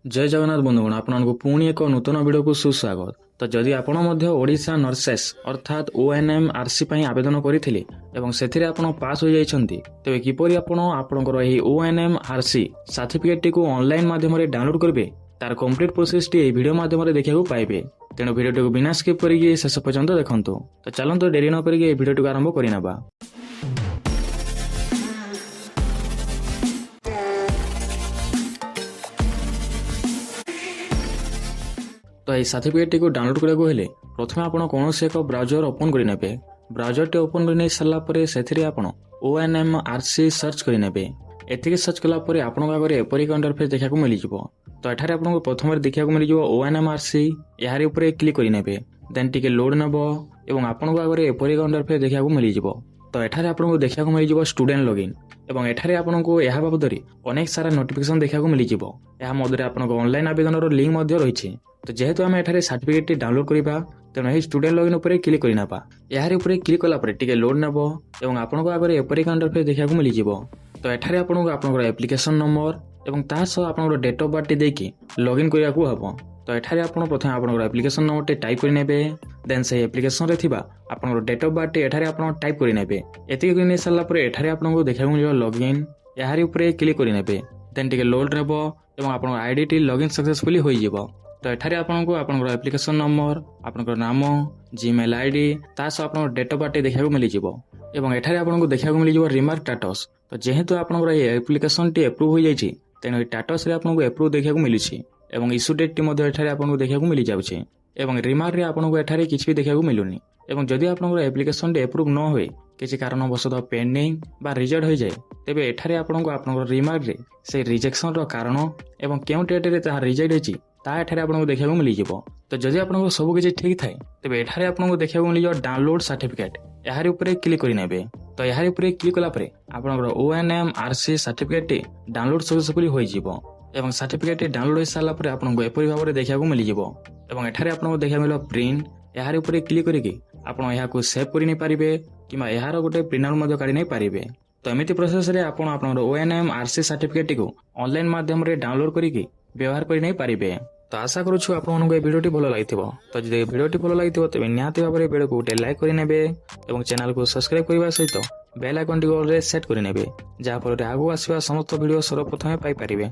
जय जगन्नाथ बंधुगण आपको पुणी एक नूतन वीडियो को सुस्वागत। तो जदि आपण ओडिशा नर्सेस अर्थात ओएनएम आरसी आवेदन करथिले एवं सेथिरे आपण पास हो जाइछन्ती तेबे किपरि आपणकर एही ओएनएम आरसी सर्टिफिकेट टी को ऑनलाइन माध्यम रे डाउनलोड करबे तार कंप्लीट प्रोसेस टी वीडियो माध्यम रे देखिବାକୁ पाइबे। तेणु वीडियो को बिना स्किप करिके शेष पर्यंत देखंतु। तो चलंतु देरी न करिके वीडियो को आरंभ करिनबा। तो यह सर्टिफिकेट को डाउनलोड करने हेले प्रथम आप कौन से एक ब्राउजर ओपन करने ब्राउजर टी ओपन कर सारापर से ओएनएम आरसी सर्च करने एतिक सर्च कलापर आप एपरी एक इंटरफेस देखा मिल जाव। तो एठारे आपको प्रथम देखा मिल जाव ओएनएम आरसी यार ऊपर क्लिक करने देन टिके लोड नब और आपको आगे एपरी एक इंटरफेस देखा मिल जाव। तो एठारे आपको देखा मिल जाव स्टूडेंट लॉगिन एवं एठारे आपको यह बाबद अनेक सारा नोटिफिकेशन देखा मिल जाव। यह मध्य आपको ऑनलाइन आवेदन लिंक रही। तो जेहेतु आम एठारे सर्टिफिकेट डाउनलोड करवा तेणु यही स्टूडेंट लॉगिन उपर क्लिक करना यार ऊपर क्लिक कलापर टिके लोड नब और आपको आगे एपरी एक इंटरफेस देखा मिल जाव। तो एठारे आपको आपनकर एप्लिकेशन नंबर एवं ता सह आपनकर डेट ऑफ बर्थ देकी लॉगिन करिया को हबो। तो एठारे आपण प्रथम आपनकर एप्लिकेशन नंबर टे टाइप करि नेबे देन से एप्लिकेशन रे थिबा आपनकर डेट ऑफ बर्थ एठारे आपण टाइप करि नेबे। एति करि सारला पर एठारे आपनको देखा मिलियो लॉगिन यार ऊपर क्लिक करि नेबे देन टिके लोड नब एवं आपनकर आईडी टी लॉगिन सक्सेसफुली होई जिवो। तो एठारे आपनको आपनकर एप्लिकेशन नंबर आपनकर नाम जीमेल आईडी ता सह आपनकर डेट ऑफ बर्थ देखा मिल जिवो एवं एठारे आपनको देखा मिल जिवो रिमार्क स्टेटस। तो जेहेतु आपनकर ये एप्लिकेशन टी अप्रूव हो जाइछि तेणु स्टेटस रे आपनको अप्रूव देखा मिलुछि एवं इश्यू डेट टी मध्ये एठारे आपनको देखा मिल जाउछि एवं रिमार्क रे आपनको एठारे किछ भी देखा मिलुनी। एवं जदि आपनकर एप्लिकेशन टी अप्रूव न होय किछि कारणवशतः पेंडिंग बा रिजेक्ट हो जाए तेबे एठारे आपनको आपनकर रिमार्क रे से रिजेक्शन रो कारण एवं केउ डेट रे ता रिजेक्ट हेछि ता एठारे आपनको देखा मिल जिवो। तो जदि आपनको सब किछि ठीक थाए तेबे एठारे आपनको देखा मिल जाव डाउनलोड सर्टिफिकेट यार ऊपर क्लिक करि नेबे। तो यार ऊपर क्लिक कला परे आपनकर O&M RC certificate T download successfully होई जिवो एवं सर्टिफिकेट टी डाउनलोड हो साला परे आपनको एपरि भाबरे देखा मिल जिवो एवं एठारे आपनको देखा मिलो प्रिंट यार ऊपर क्लिक करिके आपण एहा को सेव करि नै पारिबे किबा यार गोटे प्रिंट आउट मध्ये काढि नै पारिबे। तो एमिति प्रोसेस रे आपण आपनकर ओएनएम आरसी सर्टिफिकेट को ऑनलाइन माध्यम रे डाउनलोड करिके व्यवहार करि नै पारिबे। तो आशा करूछु आपनको ए वीडियो टी भलो लागिथिबो। तो जदि वीडियो टी भलो लागिथिबो तबे निहाती भाबरे वीडियो को गोटे लाइक करि नेबे एवं चैनल को सब्सक्राइब करबा सहित बेल आइकन टी ऑल रे सेट करि नेबे जा फल रे आगु आसीबा समस्त वीडियो सर्वप्रथमे पाई परिबे।